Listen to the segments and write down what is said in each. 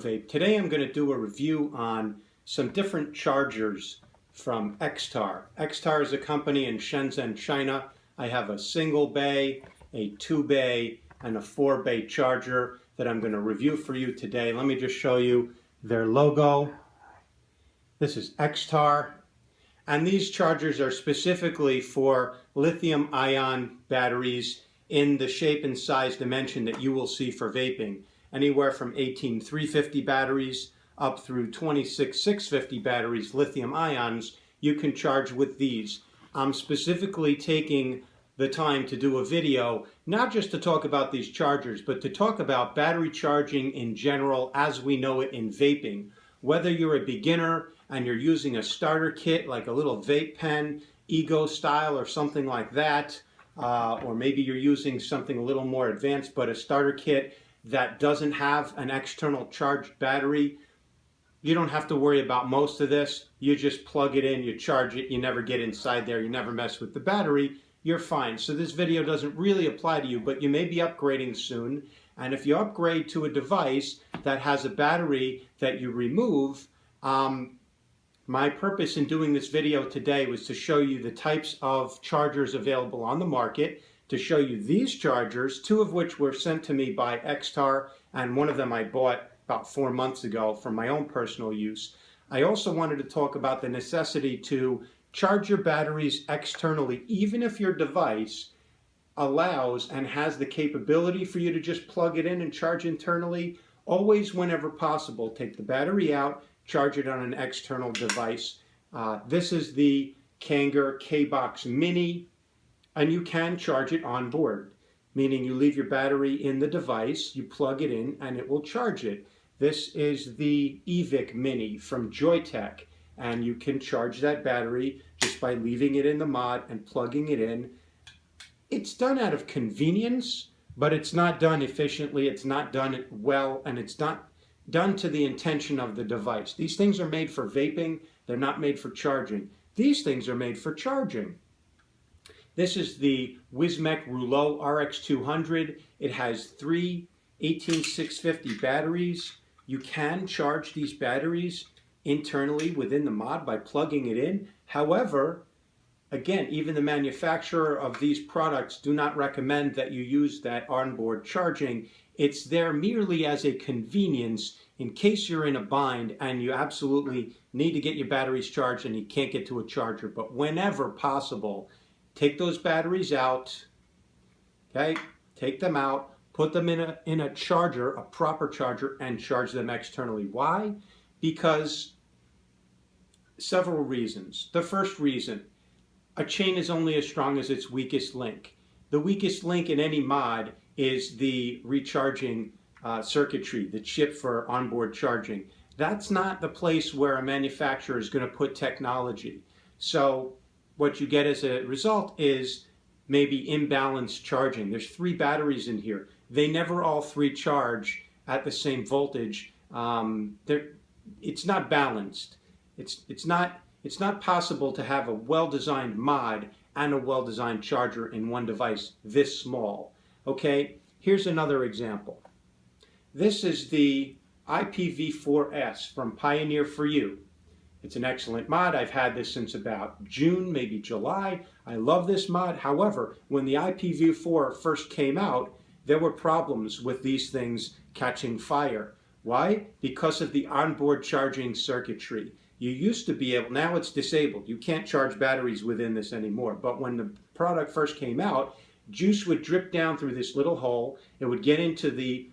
vape. Today I'm going to do a review on some different chargers from Xtar. Xtar is a company in Shenzhen, China. I have a single bay, a 2-bay, and a 4-bay charger that I'm going to review for you today. Let me just show you their logo. This is Xtar. And these chargers are specifically for lithium-ion batteries in the shape and size dimension that you will see for vaping. Anywhere from 18350 batteries up through 26650 batteries, lithium ions, you can charge with these. I'm specifically taking the time to do a video, not just to talk about these chargers, but to talk about battery charging in general as we know it in vaping. Whether you're a beginner and you're using a starter kit like a little vape pen, Ego style or something like that, or maybe you're using something a little more advanced, but a starter kit that doesn't have an external charged battery, you don't have to worry about most of this. You just plug it in, you charge it, you never get inside there, you never mess with the battery, you're fine. So this video doesn't really apply to you, but you may be upgrading soon. And if you upgrade to a device that has a battery that you remove, my purpose in doing this video today was to show you the types of chargers available on the market, to show you these chargers, two of which were sent to me by Xtar, and one of them I bought about 4 months ago for my own personal use. I also wanted to talk about the necessity to charge your batteries externally, even if your device allows and has the capability for you to just plug it in and charge internally. Always, whenever possible, take the battery out, charge it on an external device. This is the Kanger K-Box Mini, and you can charge it on board, meaning you leave your battery in the device, you plug it in, and it will charge it. This is the EVIC Mini from Joytech, and you can charge that battery just by leaving it in the mod and plugging it in. It's done out of convenience, but it's not done efficiently, it's not done well, and it's not done to the intention of the device. These things are made for vaping, they're not made for charging. These things are made for charging. This is the Wismec Rouleau RX200. It has 3 18650 batteries. You can charge these batteries internally within the mod by plugging it in. However, again, even the manufacturer of these products do not recommend that you use that onboard charging. It's there merely as a convenience in case you're in a bind and you absolutely need to get your batteries charged and you can't get to a charger. But whenever possible, take those batteries out, okay? Take them out, put them in a charger, a proper charger, and charge them externally. Why? Because several reasons. The first reason, a chain is only as strong as its weakest link. The weakest link in any mod is the recharging circuitry, the chip for onboard charging. That's not the place where a manufacturer is going to put technology. So what you get as a result is maybe imbalanced charging. There's 3 batteries in here. They never all 3 charge at the same voltage. It's not balanced. It's not possible to have a well-designed mod and a well-designed charger in one device this small. Okay, here's another example. This is the IPv4S from Pioneer for You. It's an excellent mod. I've had this since about June, maybe July. I love this mod. However, when the IPv4 first came out, there were problems with these things catching fire. Why? Because of the onboard charging circuitry. You used to be able, now it's disabled. You can't charge batteries within this anymore. But when the product first came out, juice would drip down through this little hole. It would get into the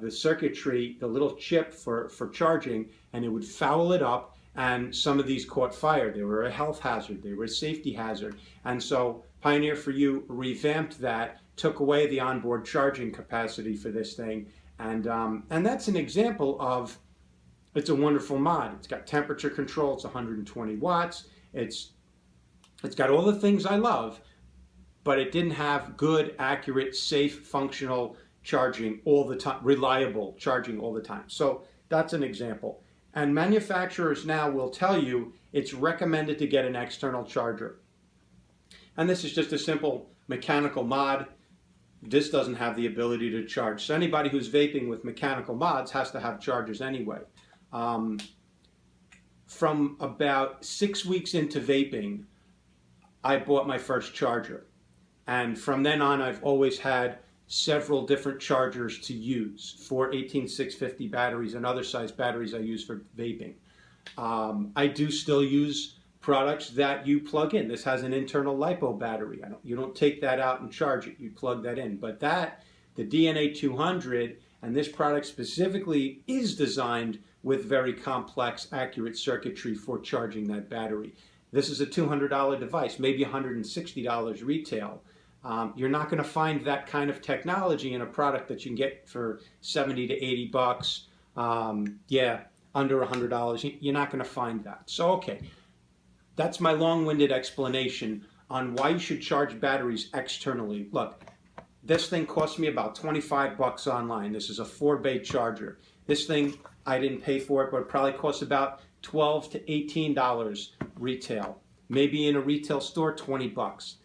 circuitry, the little chip for charging, and it would foul it up. And some of these caught fire. They were a health hazard. They were a safety hazard. And so Pioneer for You revamped that, took away the onboard charging capacity for this thing. And that's an example of, it's a wonderful mod. It's got temperature control. It's 120 watts. It's got all the things I love, but it didn't have good, accurate, safe, functional charging all the time, reliable charging all the time. So that's an example. And manufacturers now will tell you it's recommended to get an external charger. And this is just a simple mechanical mod. This doesn't have the ability to charge. So anybody who's vaping with mechanical mods has to have chargers anyway. From about 6 weeks into vaping, I bought my first charger. And from then on, I've always had several different chargers to use for 18650 batteries and other size batteries I use for vaping. I do still use products that you plug in. This has an internal LiPo battery. You don't take that out and charge it. You plug that in. But the DNA 200, and this product specifically is designed with very complex, accurate circuitry for charging that battery. This is a $200 device, maybe $160 retail. You're not going to find that kind of technology in a product that you can get for 70 to 80 bucks. Yeah, under $100. You're not going to find that. So, okay, that's my long-winded explanation on why you should charge batteries externally. Look, this thing cost me about 25 bucks online. This is a 4-bay charger. This thing, I didn't pay for it, but it probably costs about $12 to $18 retail. Maybe in a retail store, 20 bucks.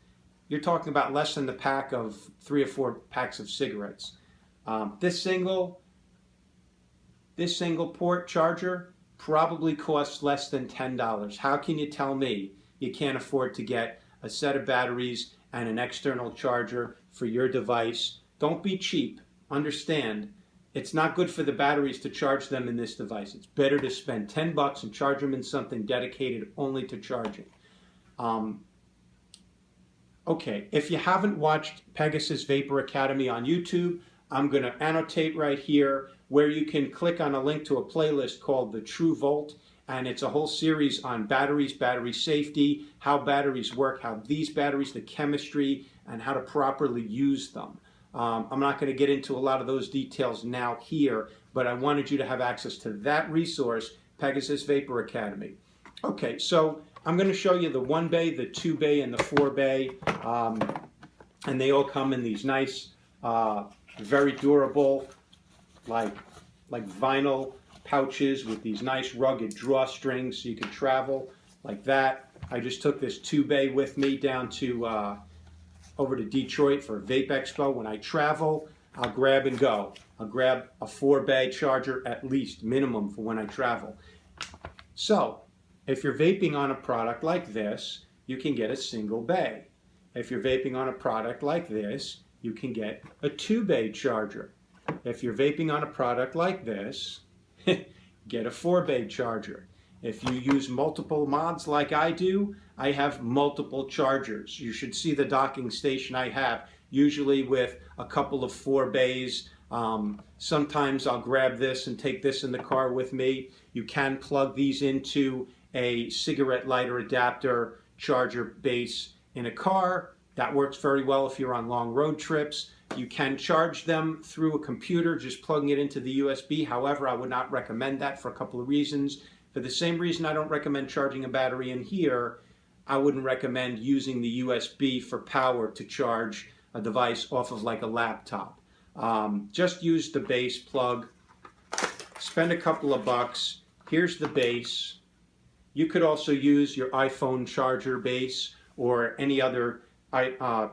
You're talking about less than the pack of 3 or 4 packs of cigarettes. This single port charger probably costs less than $10. How can you tell me you can't afford to get a set of batteries and an external charger for your device? Don't be cheap. Understand, it's not good for the batteries to charge them in this device. It's better to spend 10 bucks and charge them in something dedicated only to charging. Okay, if you haven't watched Pegasus Vapor Academy on YouTube, I'm going to annotate right here where you can click on a link to a playlist called The True Volt, and it's a whole series on batteries, battery safety, how batteries work, how these batteries, the chemistry, and how to properly use them. I'm not going to get into a lot of those details now here, but I wanted you to have access to that resource, Pegasus Vapor Academy. Okay, so I'm going to show you the 1-bay, the 2-bay, and the 4-bay, and they all come in these nice, very durable, like vinyl pouches with these nice rugged drawstrings so you can travel like that. I just took this 2-bay with me down to over to Detroit for a Vape Expo. When I travel, I'll grab and go. I'll grab a 4-bay charger at least, minimum, for when I travel. So, if you're vaping on a product like this, you can get a single bay. If you're vaping on a product like this, you can get a 2-bay charger. If you're vaping on a product like this, get a 4-bay charger. If you use multiple mods like I do, I have multiple chargers. You should see the docking station I have, usually with a couple of 4-bays. Sometimes I'll grab this and take this in the car with me. You can plug these into a cigarette lighter adapter charger base in a car. That works very well if you're on long road trips. You can charge them through a computer, just plugging it into the USB. However, I would not recommend that for a couple of reasons. For the same reason I don't recommend charging a battery in here, I wouldn't recommend using the USB for power to charge a device off of like a laptop. Just use the base plug. Spend a couple of bucks. Here's the base. You could also use your iPhone charger base or any other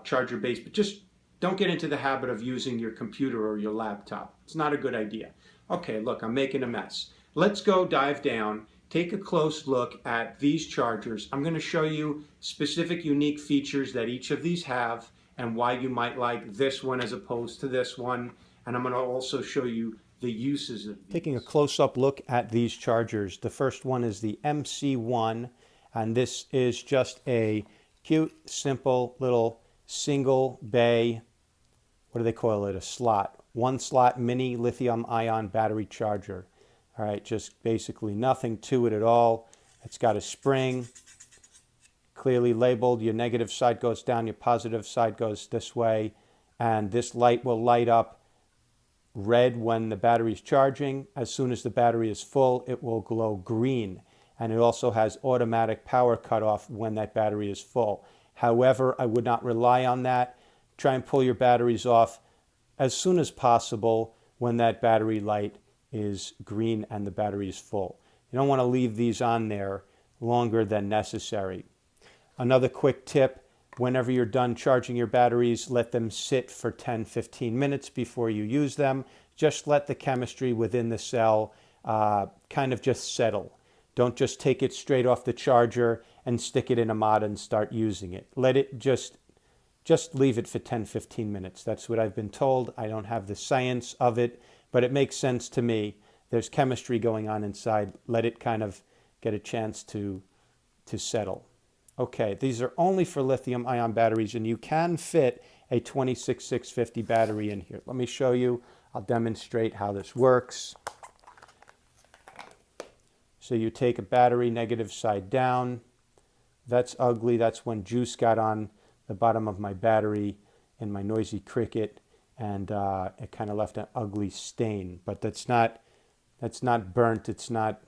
charger base, but just don't get into the habit of using your computer or your laptop. It's not a good idea. Okay, look, I'm making a mess. Let's go dive down, take a close look at these chargers. I'm going to show you specific unique features that each of these have and why you might like this one as opposed to this one. And I'm going to also show you the uses of these. Taking a close-up look at these chargers. The first one is the MC1, and this is just a cute, simple little single bay, what do they call it, a slot. 1-slot mini lithium-ion battery charger. All right, just basically nothing to it at all. It's got a spring, clearly labeled. Your negative side goes down, your positive side goes this way, and this light will light up red when the battery is charging. As soon as the battery is full, it will glow green. And it also has automatic power cutoff when that battery is full. However, I would not rely on that. Try and pull your batteries off as soon as possible when that battery light is green and the battery is full. You don't want to leave these on there longer than necessary. Another quick tip, Whenever you're done charging your batteries, let them sit for 10-15 minutes before you use them. Just let the chemistry within the cell kind of just settle. Don't just take it straight off the charger and stick it in a mod and start using it. Let it just leave it for 10-15 minutes. That's what I've been told. I don't have the science of it, but it makes sense to me. There's chemistry going on inside. Let it kind of get a chance to settle. Okay, these are only for lithium-ion batteries, and you can fit a 26650 battery in here. Let me show you. I'll demonstrate how this works. So you take a battery negative side down. That's ugly. That's when juice got on the bottom of my battery in my noisy Cricut, and it kind of left an ugly stain. But that's not burnt. It's not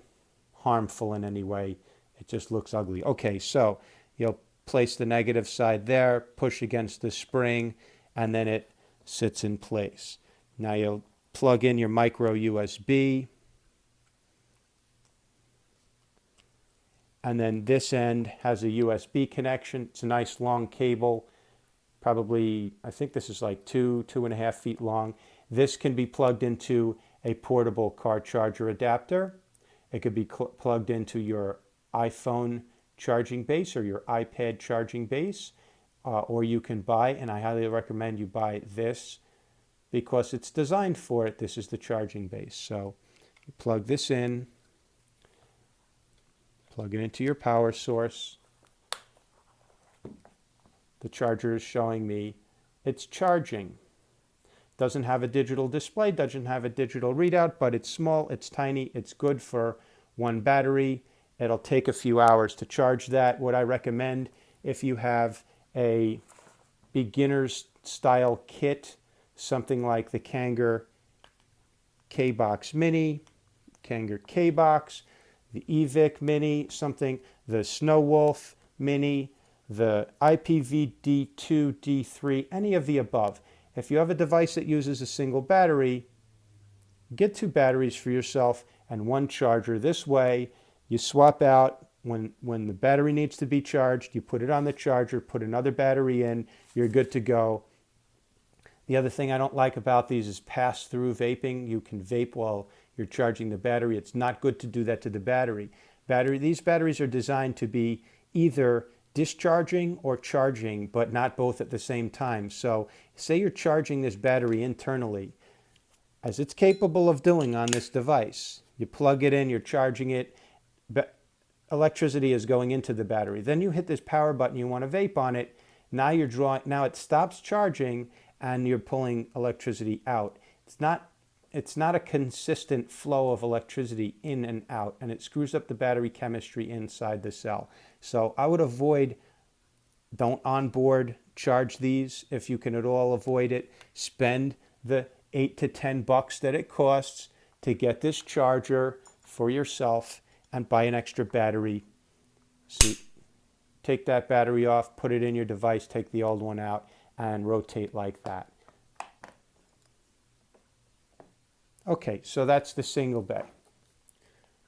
harmful in any way. It just looks ugly. Okay, so you'll place the negative side there, push against the spring, and then it sits in place. Now you'll plug in your micro USB, and then this end has a USB connection. It's a nice long cable, probably, I think this is like 2.5 feet long. This can be plugged into a portable car charger adapter. It could be plugged into your iPhone charging base or your iPad charging base, or you can buy, and I highly recommend you buy this because it's designed for it. This is the charging base. So you plug this in, plug it into your power source. The charger is showing me it's charging. Doesn't have a digital display, doesn't have a digital readout, but it's small, it's tiny, it's good for one battery. It'll take a few hours to charge that. What I recommend, if you have a beginner's style kit, something like the Kanger K-Box Mini, Kanger K-Box, the EVIC Mini, something, the Snow Wolf Mini, the IPV-D2, D3, any of the above. If you have a device that uses a single battery, get 2 batteries for yourself and 1 charger. This way, you swap out when the battery needs to be charged, you put it on the charger, put another battery in, you're good to go. The other thing I don't like about these is pass-through vaping. You can vape while you're charging the battery. It's not good to do that to the battery. These batteries are designed to be either discharging or charging, but not both at the same time. So say you're charging this battery internally, as it's capable of doing on this device. You plug it in, you're charging it, but electricity is going into the battery. Then you hit this power button, you want to vape on it. Now it stops charging and you're pulling electricity out. It's not a consistent flow of electricity in and out, and it screws up the battery chemistry inside the cell. So I would don't onboard charge these if you can at all avoid it. Spend the $8 to $10 that it costs to get this charger for yourself and buy an extra battery. So take that battery off, put it in your device, take the old one out, and rotate like that. Okay, so that's the single bay,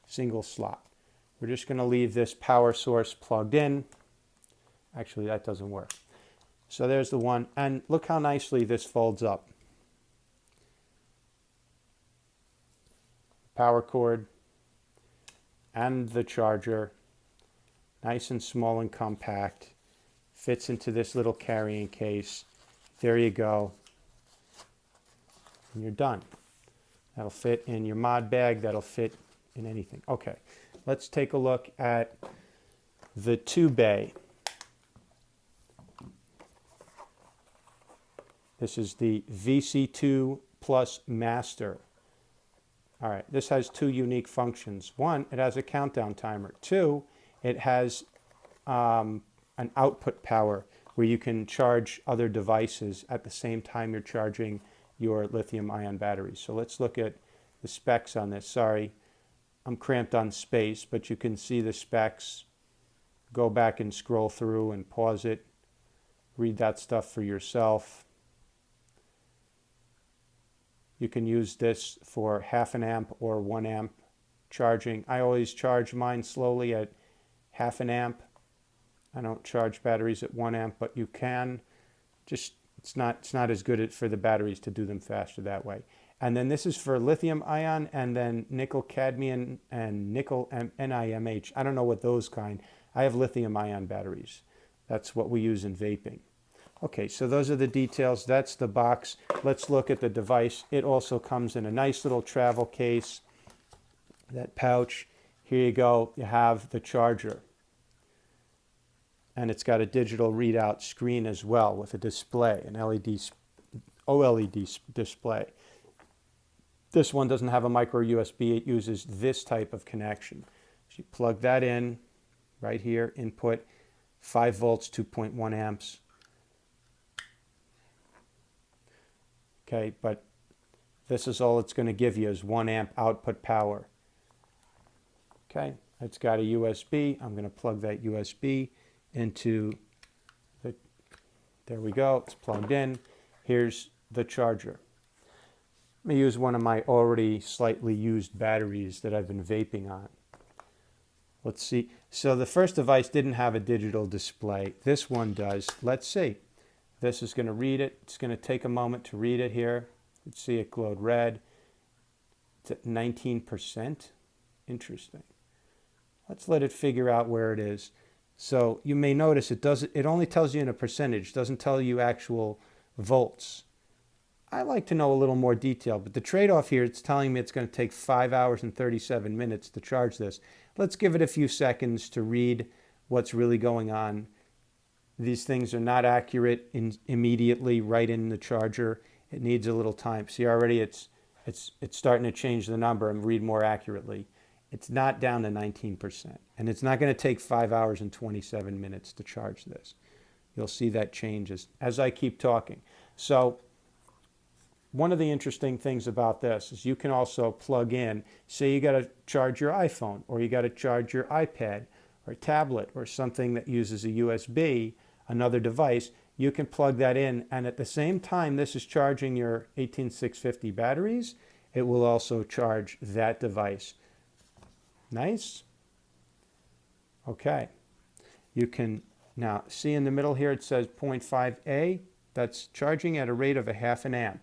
single slot. We're just going to leave this power source plugged in. Actually, that doesn't work. So there's the one, and look how nicely this folds up. Power cord and the charger, nice and small and compact, fits into this little carrying case. There you go, and you're done. That'll fit in your mod bag, that'll fit in anything. Okay, let's take a look at the 2-bay. This is the VC2 Plus Master. All right, this has 2 unique functions. 1, it has a countdown timer. 2, it has an output power where you can charge other devices at the same time you're charging your lithium-ion batteries. So let's look at the specs on this. Sorry, I'm cramped on space, but you can see the specs. Go back and scroll through and pause it. Read that stuff for yourself. You can use this for 0.5 amp or 1 amp charging. I always charge mine slowly at 0.5 amp. I don't charge batteries at 1 amp, but you can. Just it's not as good for the batteries to do them faster that way. And then this is for lithium ion, and then nickel cadmium and nickel NiMH. I don't know what those kind. I have lithium ion batteries. That's what we use in vaping. Okay, so those are the details. That's the box. Let's look at the device. It also comes in a nice little travel case, that pouch. Here you go. You have the charger. And it's got a digital readout screen as well with a display, an OLED display. This one doesn't have a micro USB. It uses this type of connection. So you plug that in right here, input, 5 volts, 2.1 amps. Okay, but this is all it's going to give you is 1 amp output power. Okay, it's got a USB. I'm going to plug that USB into the, there we go, it's plugged in. Here's the charger. Let me use one of my already slightly used batteries that I've been vaping on. Let's see. So the first device didn't have a digital display. This one does. Let's see. This is going to read it. It's going to take a moment to read it here. You can see it glowed red. It's at 19%. Interesting. Let's let it figure out where it is. So you may notice it only tells you in a percentage, doesn't tell you actual volts. I like to know a little more detail, but the trade-off here, it's telling me it's going to take 5 hours and 37 minutes to charge this. Let's give it a few seconds to read what's really going on. These things are not accurate immediately right in the charger. It needs a little time. See, already it's starting to change the number and read more accurately. It's not down to 19%, and it's not going to take 5 hours and 27 minutes to charge this. You'll see that changes as I keep talking. So one of the interesting things about this is you can also plug in, say you got to charge your iPhone, or you got to charge your iPad or tablet or something that uses a USB, another device. You can plug that in, and at the same time this is charging your 18650 batteries, it will also charge that device. Nice. Okay. You can now see in the middle here it says 0.5A. That's charging at a rate of a half an amp.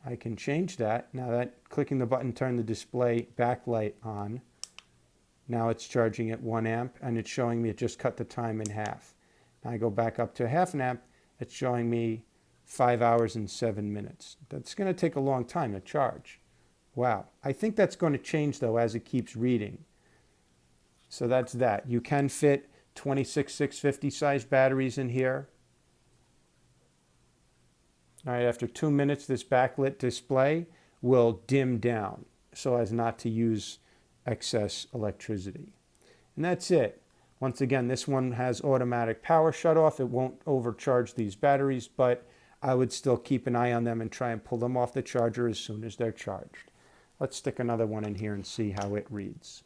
I can change that. Now that clicking the button turned the display backlight on. Now it's charging at 1 amp, and it's showing me it just cut the time in half. Now I go back up to half an amp. It's showing me 5 hours and 7 minutes. That's going to take a long time to charge. Wow. I think that's going to change, though, as it keeps reading. So that's that. You can fit 26650 size batteries in here. All right, after 2 minutes, this backlit display will dim down so as not to use excess electricity. And that's it. Once again, this one has automatic power shutoff. It won't overcharge these batteries, but I would still keep an eye on them and try and pull them off the charger as soon as they're charged. Let's stick another one in here and see how it reads.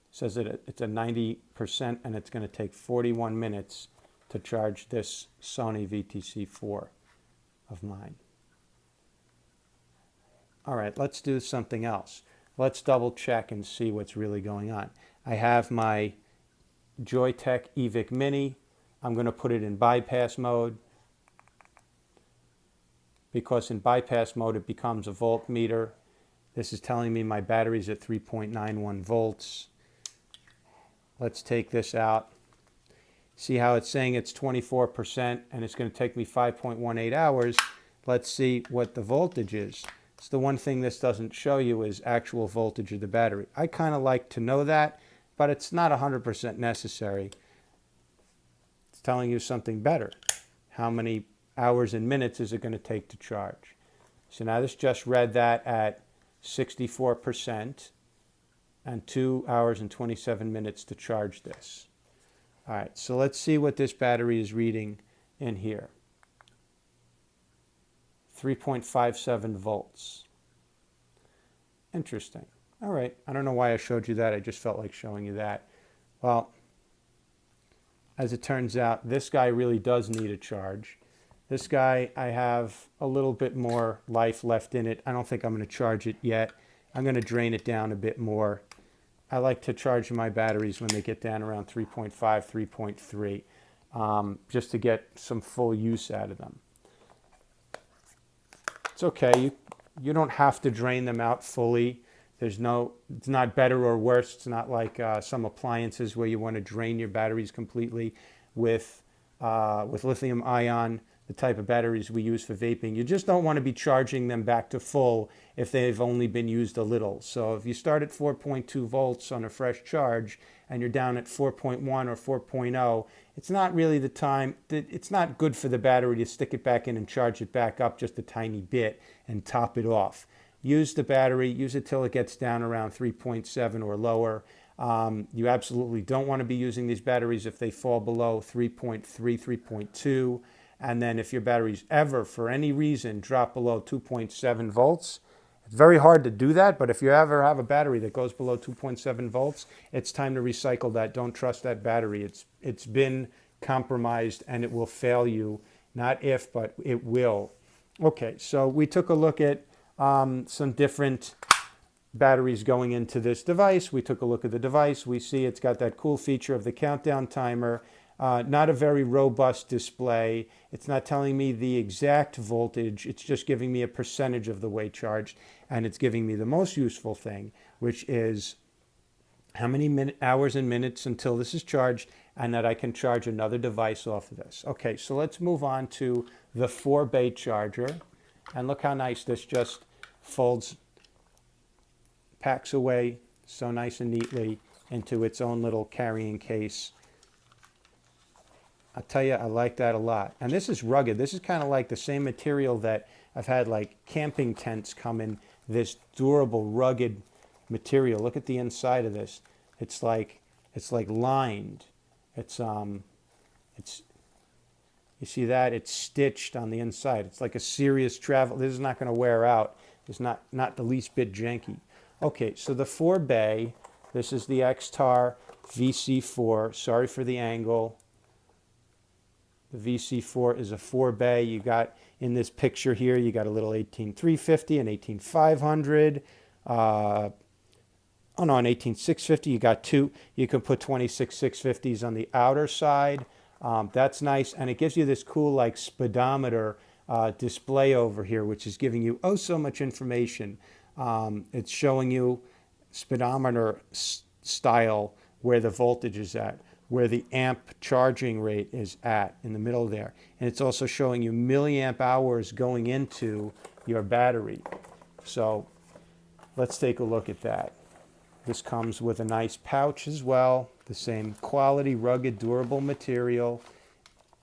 It says that it's a 90% and it's going to take 41 minutes to charge this Sony VC4 of mine. All right, let's do something else. Let's double check and see what's really going on. I have my Joytech eVic Mini. I'm going to put it in bypass mode, because in bypass mode it becomes a voltmeter. This is telling me my battery's at 3.91 volts. Let's take this out. See how it's saying it's 24% and it's going to take me 5.18 hours. Let's see what the voltage is. It's the one thing this doesn't show you is actual voltage of the battery. I kind of like to know that, but it's not 100% necessary. It's telling you something better. How many hours and minutes is it going to take to charge? So now this just read that at 64% and 2 hours and 27 minutes to charge this. All right, so let's see what this battery is reading in here. 3.57 volts. Interesting. All right, I don't know why I showed you that. I just felt like showing you that. Well, as it turns out, this guy really does need a charge. This guy, I have a little bit more life left in it. I don't think I'm going to charge it yet. I'm going to drain it down a bit more. I like to charge my batteries when they get down around 3.5, 3.3, just to get some full use out of them. It's okay. You don't have to drain them out fully. It's not better or worse. It's not like some appliances where you want to drain your batteries completely with lithium ion, the type of batteries we use for vaping. You just don't want to be charging them back to full if they've only been used a little. So if you start at 4.2 volts on a fresh charge and you're down at 4.1 or 4.0, it's not really the time. It's not good for the battery to stick it back in and charge it back up just a tiny bit and top it off. Use the battery, use it till it gets down around 3.7 or lower. You absolutely don't want to be using these batteries if they fall below 3.3, 3.2. And then if your batteries ever, for any reason, drop below 2.7 volts, it's very hard to do that, but if you ever have a battery that goes below 2.7 volts, it's time to recycle that. Don't trust that battery. It's been compromised and it will fail you. Not if, but it will. Okay, so we took a look at some different batteries going into this device. We took a look at the device. We see it's got that cool feature of the countdown timer. Not a very robust display. It's not telling me the exact voltage. It's just giving me a percentage of the way charged. And it's giving me the most useful thing, which is how many hours and minutes until this is charged and that I can charge another device off of this. Okay, so let's move on to the 4-bay charger. And look how nice this just folds, packs away so nice and neatly into its own little carrying case. I'll tell you, I like that a lot. And this is rugged. This is kind of like the same material that I've had like camping tents come in, this durable, rugged material. Look at the inside of this. It's like lined. You see that? It's stitched on the inside. It's like a serious travel. This is not going to wear out. It's not the least bit janky. Okay, so the 4-bay, this is the Xtar VC4. Sorry for the angle. The VC4 is a 4-bay. You got in this picture here, you got a little 18350 and 18500. An 18650. You got two. You can put 26650s on the outer side. That's nice, and it gives you this cool like speedometer display over here, which is giving you so much information. It's showing you speedometer style where the voltage is at, where the amp charging rate is at in the middle there. And it's also showing you milliamp hours going into your battery. So let's take a look at that. This comes with a nice pouch as well, the same quality, rugged, durable material.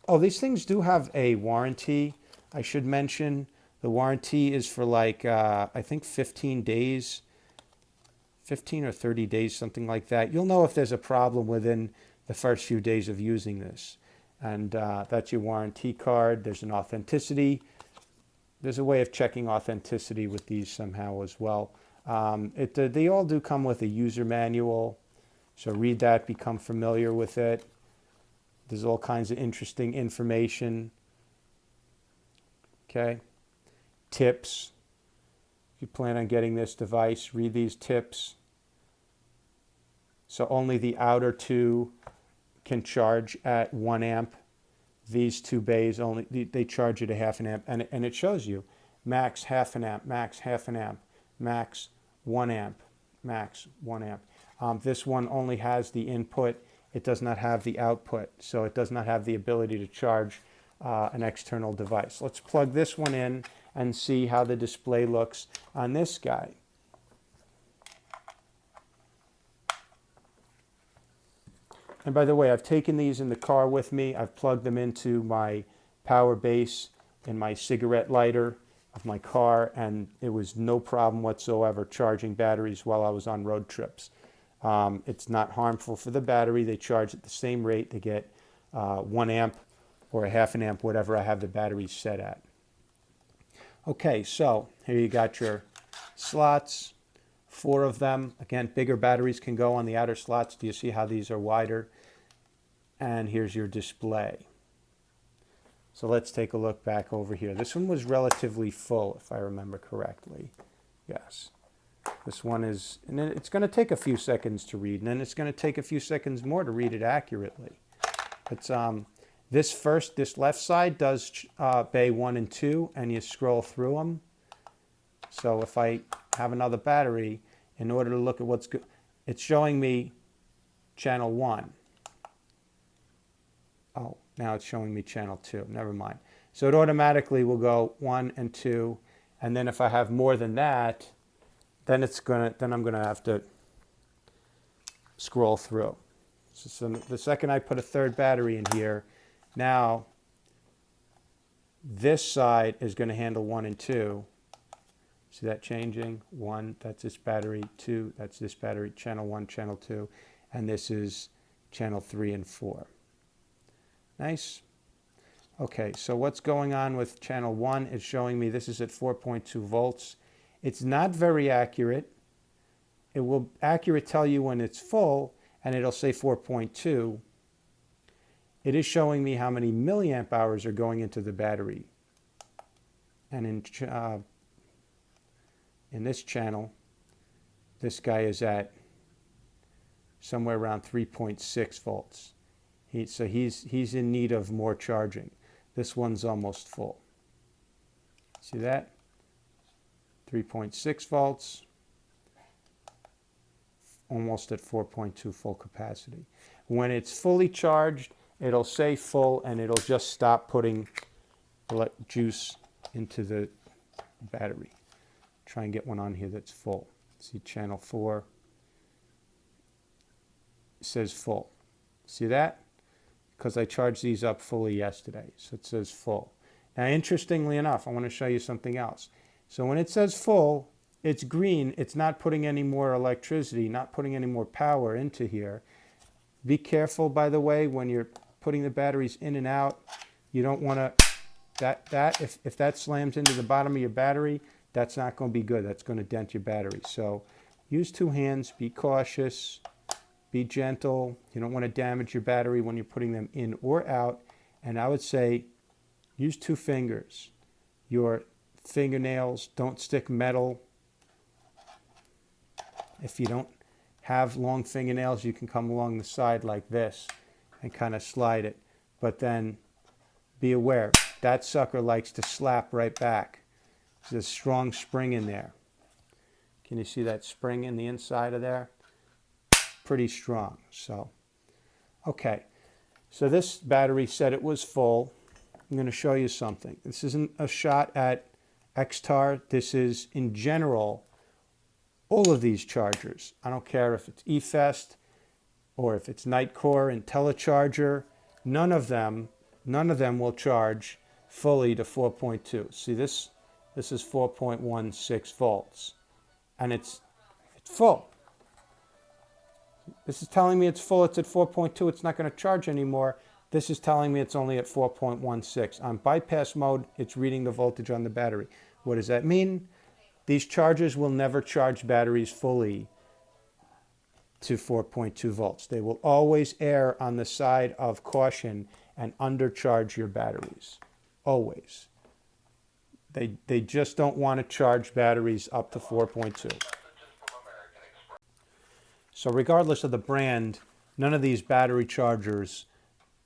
Oh, these things do have a warranty. I should mention the warranty is for like, I think 15 days, 15 or 30 days, something like that. You'll know if there's a problem within the first few days of using this. And that's your warranty card. There's an authenticity. There's a way of checking authenticity with these somehow as well. They all do come with a user manual. So read that, become familiar with it. There's all kinds of interesting information. Okay. Tips. If you plan on getting this device, read these tips. So only the outer two can charge at 1 amp. These 2 bays only, they charge at a half an amp. And it shows you max half an amp, max half an amp, max 1 amp, max 1 amp. This one only has the input. It does not have the output. So it does not have the ability to charge an external device. Let's plug this one in and see how the display looks on this guy. And by the way, I've taken these in the car with me. I've plugged them into my power base in my cigarette lighter of my car, and it was no problem whatsoever charging batteries while I was on road trips. It's not harmful for the battery. They charge at the same rate. They get 1 amp or a half an amp, whatever I have the battery set at. Okay, so here you got your slots, 4 of them. Again, bigger batteries can go on the outer slots. Do you see how these are wider? And here's your display. So let's take a look back over here. This one was relatively full, if I remember correctly. Yes. This one is, and then it's going to take a few seconds to read, and then it's going to take a few seconds more to read it accurately. It's this left side does bay 1 and 2, and you scroll through them. So if I have another battery, in order to look at what's good, it's showing me channel 1. Oh, now it's showing me channel 2. Never mind. So it automatically will go 1 and 2, and then if I have more than that, then I'm gonna have to scroll through. So the second I put a third battery in here, now this side is going to handle 1 and 2. See that changing? 1, that's this battery. 2, that's this battery. Channel 1, channel 2, and this is channel 3 and 4. Nice. Okay, so what's going on with channel 1 is showing me this is at 4.2 volts. It's not very accurate. It will tell you when it's full, and it'll say 4.2. It is showing me how many milliamp hours are going into the battery. And in this channel, this guy is at somewhere around 3.6 volts. So he's in need of more charging. This one's almost full. See that? 3.6 volts, almost at 4.2 full capacity. When it's fully charged, it'll say full, and it'll just stop putting juice into the battery. Try and get one on here that's full. See channel 4. It says full. See that? Because I charged these up fully yesterday. So it says full. Now, interestingly enough, I want to show you something else. So when it says full, it's green. It's not putting any more electricity, not putting any more power into here. Be careful, by the way, when you're putting the batteries in and out. You don't want to, if that slams into the bottom of your battery, that's not going to be good. That's going to dent your battery. So use 2 hands, be cautious, be gentle. You don't want to damage your battery when you're putting them in or out. And I would say use 2 fingers. Your fingernails, don't stick metal. If you don't have long fingernails, you can come along the side like this and kind of slide it. But then be aware, that sucker likes to slap right back. There's a strong spring in there. Can you see that spring in the inside of there? Pretty strong. So, okay. So this battery said it was full. I'm going to show you something. This isn't a shot at Xtar. This is, in general, all of these chargers. I don't care if it's eFest or if it's Nightcore, IntelliCharger. None of them will charge fully to 4.2. See, this is 4.16 volts, and it's full. This is telling me it's full. It's at 4.2. It's not going to charge anymore. This is telling me it's only at 4.16. On bypass mode, it's reading the voltage on the battery. What does that mean? These chargers will never charge batteries fully to 4.2 volts. They will always err on the side of caution and undercharge your batteries. Always. They just don't want to charge batteries up to 4.2. So regardless of the brand, none of these battery chargers,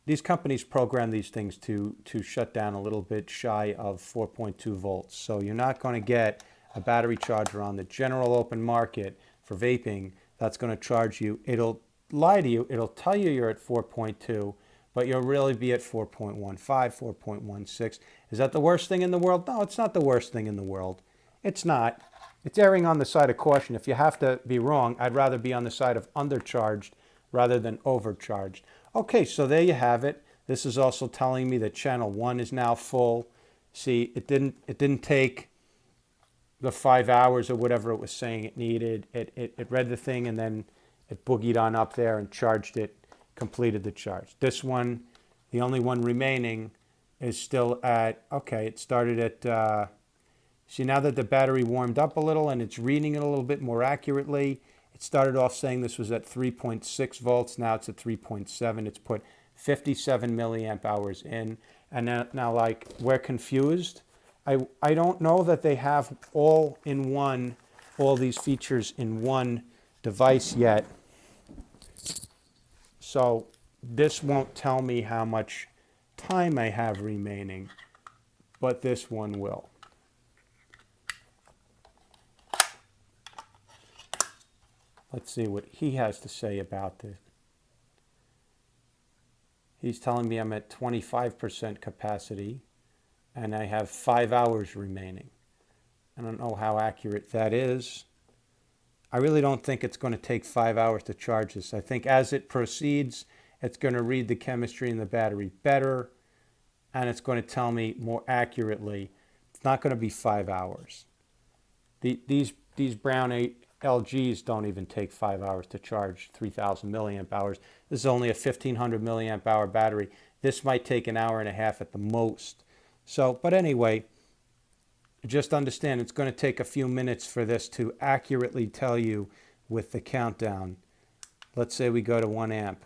these companies program these things to shut down a little bit shy of 4.2 volts. So you're not going to get a battery charger on the general open market for vaping that's going to charge you. It'll lie to you. It'll tell you you're at 4.2, but you'll really be at 4.15, 4.16. Is that the worst thing in the world? No, it's not the worst thing in the world. It's not. It's erring on the side of caution. If you have to be wrong, I'd rather be on the side of undercharged rather than overcharged. Okay, so there you have it. This is also telling me that channel 1 is now full. See, it didn't take the 5 hours or whatever it was saying it needed. It read the thing and then it boogied on up there and charged it, completed the charge. This one, the only one remaining, is still at, okay, it started at, see, now that the battery warmed up a little and it's reading it a little bit more accurately, it started off saying this was at 3.6 volts. Now it's at 3.7. It's put 57 milliamp hours in. And now like, we're confused. I don't know that they have all in one all these features in one device yet. So this won't tell me how much time I have remaining, but this one will. Let's see what he has to say about this. He's telling me I'm at 25% capacity and I have 5 hours remaining. I don't know how accurate that is. I really don't think it's going to take 5 hours to charge this. I think as it proceeds, it's going to read the chemistry in the battery better, and it's going to tell me more accurately. It's not going to be 5 hours. These brown LGs don't even take 5 hours to charge 3,000 milliamp hours. This is only a 1,500 milliamp hour battery. This might take an hour and a half at the most. So, but anyway, just understand it's going to take a few minutes for this to accurately tell you with the countdown. Let's say we go to 1 amp,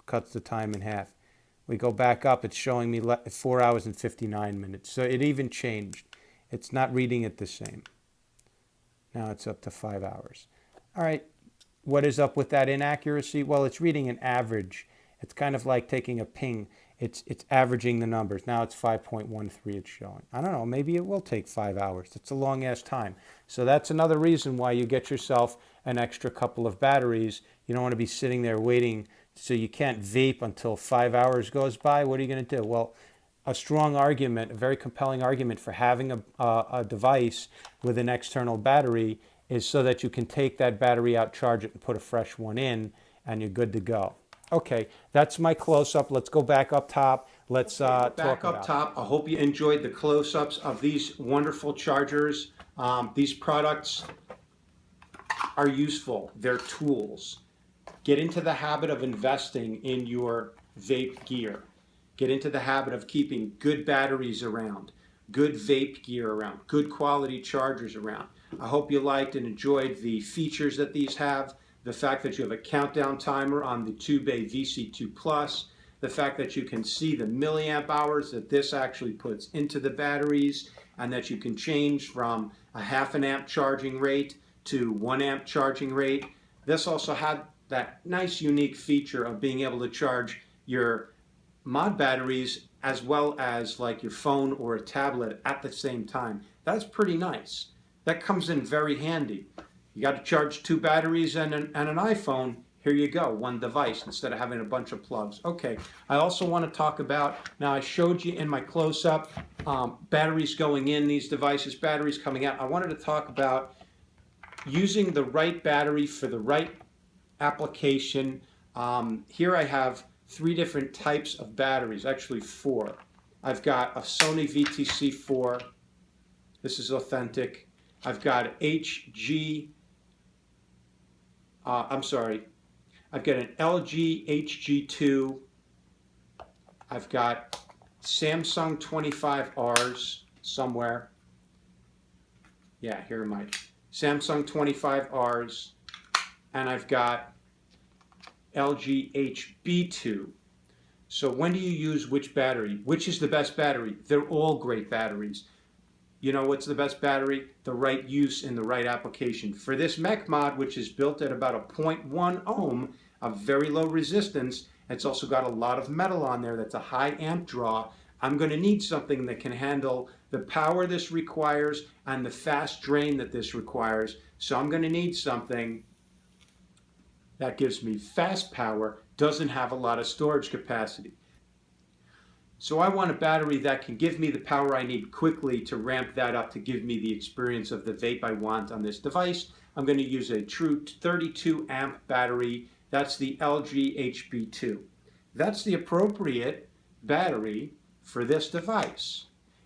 cuts the time in half. We go back up, it's showing me 4 hours and 59 minutes. So it even changed. It's not reading it the same. Now it's up to 5 hours. All right, what is up with that inaccuracy? Well, it's reading an average. It's kind of like taking a ping. It's averaging the numbers. Now it's 5.13 it's showing. I don't know, maybe it will take 5 hours. It's a long ass time. So that's another reason why you get yourself an extra couple of batteries. You don't want to be sitting there waiting, so you can't vape until 5 hours goes by. What are you going to do? Well, a strong argument, a very compelling argument for having a device with an external battery is so that you can take that battery out, charge it, and put a fresh one in, and you're good to go. Okay, that's my close-up. Let's go back up top. Let's talk back up top. I hope you enjoyed the close-ups of these wonderful chargers. These products are useful. They're tools. Get into the habit of investing in your vape gear. Get into the habit of keeping good batteries around, good vape gear around, good quality chargers around. I hope you liked and enjoyed the features that these have. The fact that you have a countdown timer on the 2-bay VC2 Plus, the fact that you can see the milliamp hours that this actually puts into the batteries, and that you can change from a 0.5 amp charging rate to 1 amp charging rate. This also had that nice unique feature of being able to charge your mod batteries as well as like your phone or a tablet at the same time. That's pretty nice. That comes in very handy. You got to charge 2 batteries and an iPhone. Here you go, one device instead of having a bunch of plugs. Okay, I also want to talk about, now I showed you in my close-up, batteries going in these devices, batteries coming out. I wanted to talk about using the right battery for the right application. Here I have 3 different types of batteries, actually 4. I've got a Sony VTC4. This is authentic. I've got I've got an LG HG2. I've got Samsung 25Rs somewhere. Yeah, here are my Samsung 25Rs. And I've got LG HB2. So when do you use which battery? Which is the best battery? They're all great batteries. You know what's the best battery? The right use in the right application. For this mech mod, which is built at about a 0.1 ohm, a very low resistance, it's also got a lot of metal on there that's a high amp draw. I'm going to need something that can handle the power this requires and the fast drain that this requires. So I'm going to need something that gives me fast power, doesn't have a lot of storage capacity. So I want a battery that can give me the power I need quickly to ramp that up to give me the experience of the vape I want on this device. I'm going to use a true 32 amp battery. That's the LG HB2. That's the appropriate battery for this device.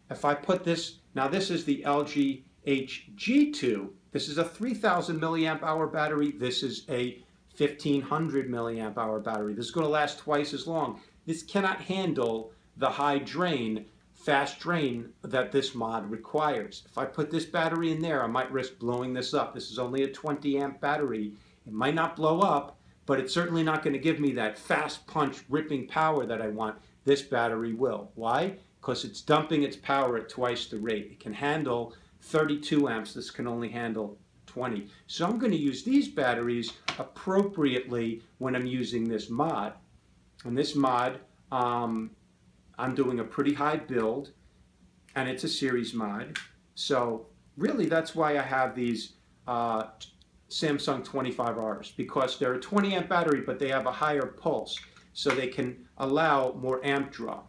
If I put this, now this is the LG HG2. This is a 3,000 milliamp hour battery. This is a 1,500 milliamp hour battery. This is going to last twice as long. This cannot handle the high drain, fast drain that this mod requires. If I put this battery in there, I might risk blowing this up. This is only a 20 amp battery. It might not blow up, but it's certainly not going to give me that fast punch ripping power that I want. This battery will. Why? Because it's dumping its power at twice the rate. It can handle 32 amps. This can only handle 20. So I'm going to use these batteries appropriately when I'm using this mod. And this mod, I'm doing a pretty high build, and it's a series mod. So really that's why I have these Samsung 25Rs, because they're a 20 amp battery, but they have a higher pulse, so they can allow more amp draw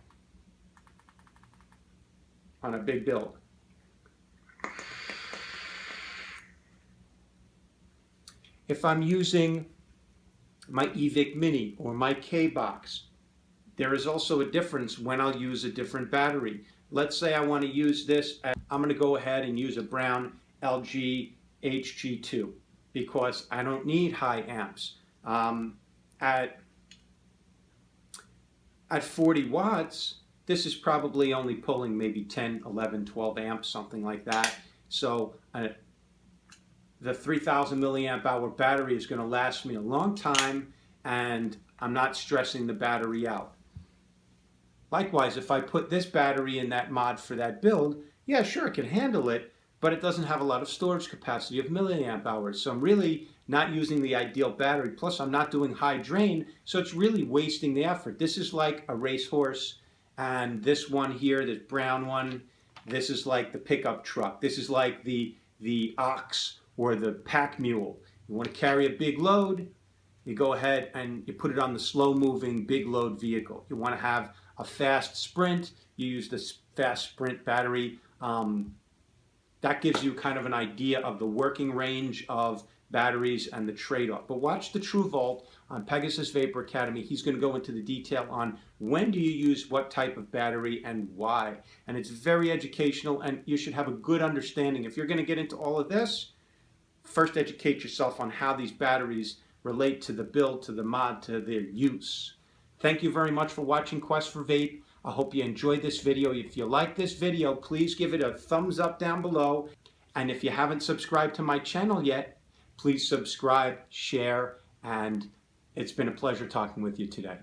on a big build. If I'm using my eVic Mini or my K-Box, there is also a difference when I'll use a different battery. Let's say I want to use this, I'm going to go ahead and use a brown LG HG2 because I don't need high amps. At 40 watts, this is probably only pulling maybe 10, 11, 12 amps, something like that. So the 3,000 milliamp hour battery is going to last me a long time, and I'm not stressing the battery out. Likewise, if I put this battery in that mod for that build, yeah, sure, it can handle it, but it doesn't have a lot of storage capacity of milliamp hours. So I'm really not using the ideal battery. Plus, I'm not doing high drain, so it's really wasting the effort. This is like a racehorse, and this one here, this brown one, this is like the pickup truck. This is like the ox or the pack mule. You want to carry a big load, you go ahead and you put it on the slow-moving big load vehicle. You want to have a fast sprint, you use this fast sprint battery. That gives you kind of an idea of the working range of batteries and the trade-off. But watch the True Volt on Pegasus Vapor Academy. He's going to go into the detail on when do you use what type of battery and why. And it's very educational, and you should have a good understanding. If you're going to get into all of this, first educate yourself on how these batteries relate to the build, to the mod, to their use. Thank you very much for watching Quest for Vape. I hope you enjoyed this video. If you like this video, please give it a thumbs up down below. And if you haven't subscribed to my channel yet, please subscribe, share, and it's been a pleasure talking with you today.